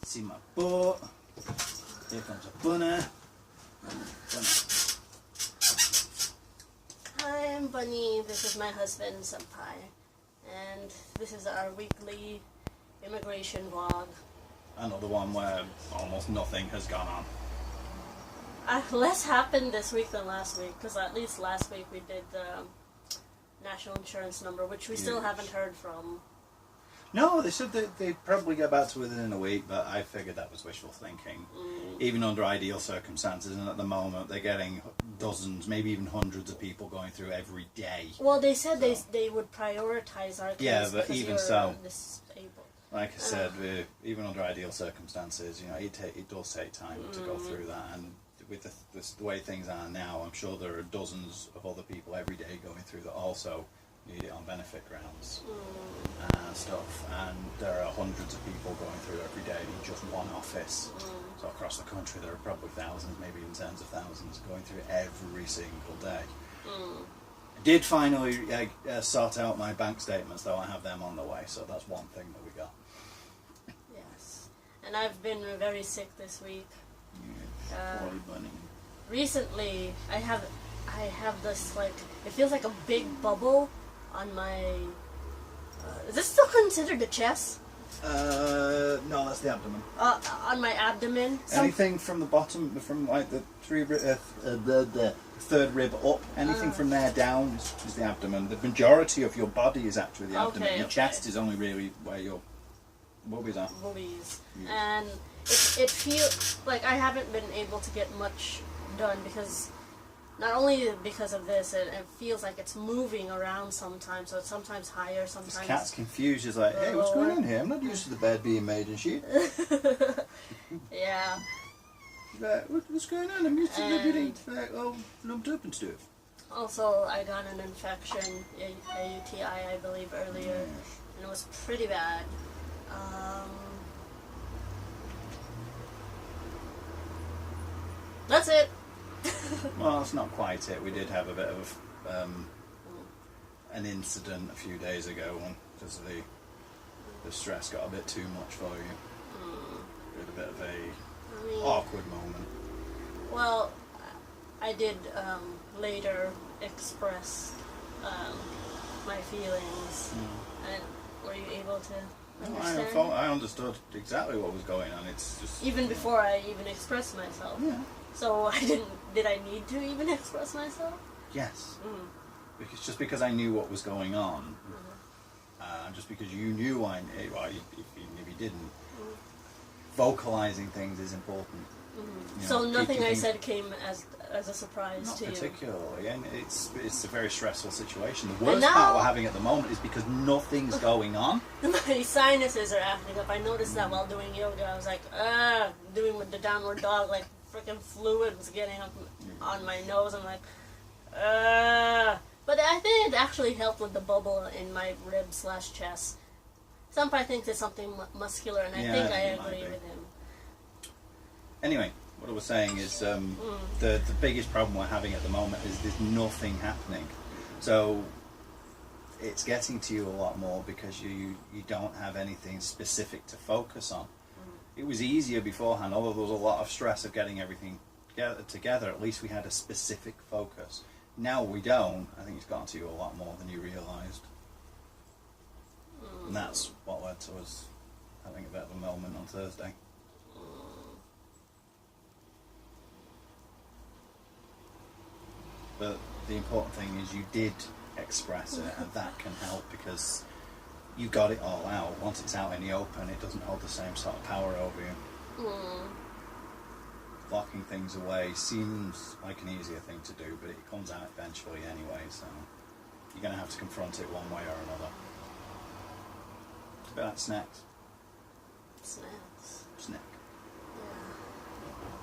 See my butt. Here comes a bunny. Hi, I'm Bunny. This is my husband, Senpai. And this is our weekly immigration vlog. Another one where almost nothing has gone on. Less happened this week than last week, because at least last week we did the national insurance number, which we still haven't heard from. No, they said they'd probably get back to within a week, but I figured that was wishful thinking. Even under ideal circumstances, and at the moment they're getting dozens, maybe even hundreds of people going through every day. Well, they said they would prioritize our case. Yeah, but even so, disabled. like I said, even under ideal circumstances, you know, it does take time to go through that, and with the way things are now, I'm sure there are dozens of other people every day going through that also need it on benefit grounds and stuff, and there are hundreds of people going through every day in just one office. So across the country there are probably thousands, maybe even tens of thousands going through every single day. I did finally sort out my bank statements, though. I have them on the way, so that's one thing that we got. Yes, and I've been very sick this week. Poorly bunny. Recently, I have this, like, it feels like a big bubble on my. Is this still considered the chest? No, that's the abdomen. On my abdomen. Anything from the bottom, from like the the third rib up, anything from there down is the abdomen. The majority of your body is actually the abdomen. Your chest is only really where your boobies are. Boobies. And it feels like I haven't been able to get much done because. Not only because of this, it feels like it's moving around sometimes, so it's sometimes higher, sometimes... This cat's confused, she's like, hey, what's going on here? I'm not used to the bed being made and shit. Yeah. Like, what's going on? I'm used to the being like, all lumped up and stuff. Also, I got an infection, a UTI, I believe, earlier, and it was pretty bad. That's it. Well, that's not quite it. We did have a bit of an incident a few days ago because the stress got a bit too much for you. We had a bit of a awkward moment. Well, I did later express my feelings. And were you able to understand? I understood exactly what was going on. It's just even before I even expressed myself. Yeah. So did I need to even express myself? Yes. Because I knew what was going on. Just because you knew I knew, well, even if you didn't, vocalizing things is important. You know, so nothing I said came as a surprise to you? Not particularly. And it's a very stressful situation. The worst part we're having at the moment is because nothing's going on. My sinuses are acting up. I noticed that while doing yoga. I was like, doing with the downward dog, like, freaking fluid was getting up on my nose. I'm like, But I think it actually helped with the bubble in my rib/chest. Senpai thinks it's something muscular, and I think I agree with him. Anyway, what I was saying is the biggest problem we're having at the moment is there's nothing happening. So it's getting to you a lot more because you don't have anything specific to focus on. It was easier beforehand, although there was a lot of stress of getting everything together. At least we had a specific focus. Now we don't. I think it's gotten to you a lot more than you realised. And that's what led to us having a bit of a moment on Thursday. But the important thing is you did express it, and that can help because you got it all out. Once it's out in the open, it doesn't hold the same sort of power over you. Locking things away seems like an easier thing to do, but it comes out eventually anyway, so you're going to have to confront it one way or another. It's a bit like snacks. Snacks. Snack.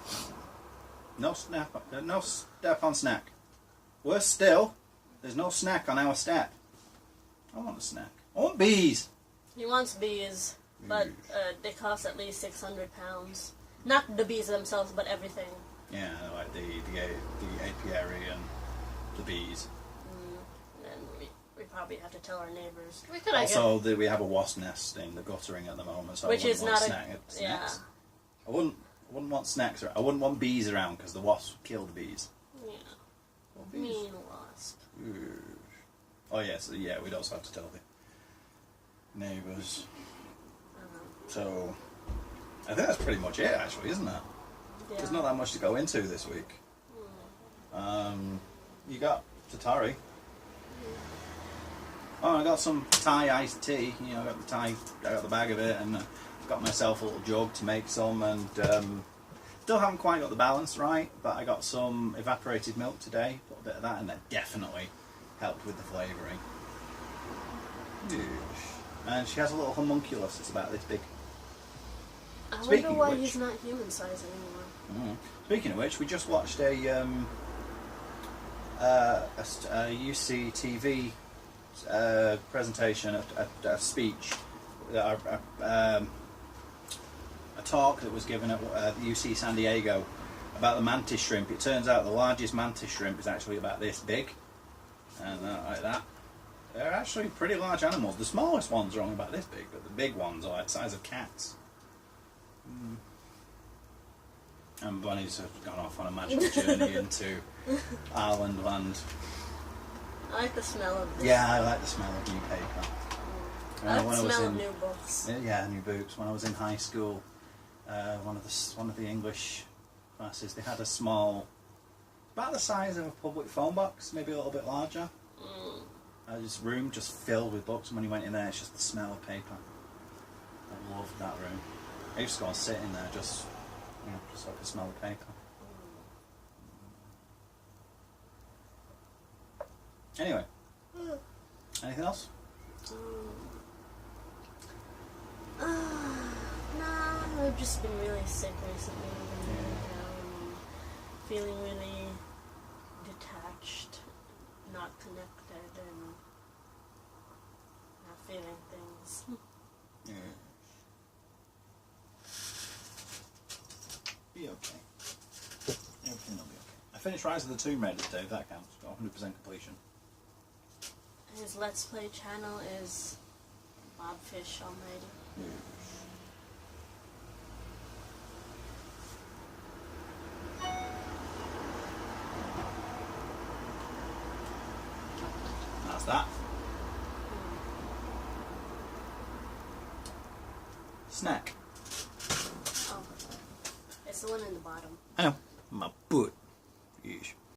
Yeah. No step on snack. Worse still, there's no snack on our step. I want a snack. I want bees. He wants bees, but they cost at least £600. Not the bees themselves, but everything. Yeah, like the apiary and the bees. And we probably have to tell our neighbours. We have a wasp nest in the guttering at the moment, so which is not snack. I wouldn't want snakes around. I wouldn't want bees around because the wasps would kill the bees. Yeah. Well, bees. Mean wasp. Oh yes, yeah. We'd also have to tell the neighbours. So I think that's pretty much it, actually, isn't it? Yeah. There's not that much to go into this week. You got Tatari. Oh, I got some Thai iced tea. You know, I got the bag of it, and got myself a little jug to make some, and still haven't quite got the balance right, but I got some evaporated milk today, put a bit of that, and that definitely helped with the flavouring. And she has a little homunculus, it's about this big. I wonder why he's not human size anymore. Speaking of which, we just watched a UC TV presentation, a speech, a talk that was given at UC San Diego about the mantis shrimp. It turns out the largest mantis shrimp is actually about this big, and like that. They're actually pretty large animals. The smallest ones are only about this big, but the big ones are like the size of cats. And bunnies have gone off on a magical journey into Ireland land. I like the smell of this. Yeah, I like the smell of new paper. I like the smell of new books. Yeah, new books. When I was in high school, one of the English classes, they had a small, about the size of a public phone box, maybe a little bit larger. This room just filled with books, and when you went in there, it's just the smell of paper. I loved that room. I used to go and sit in there just so I could smell the paper. Anyway, anything else? Nah, I've just been really sick recently. Feeling really detached, not connected, and not feeling things. Yeah. Be okay. Everything will be okay. I finished Rise of the Tomb Raider today, if that counts. Got 100% completion. His Let's Play channel is Bobfish Almighty. That's that. Snack. Oh, it's the one in the bottom. I know. My butt.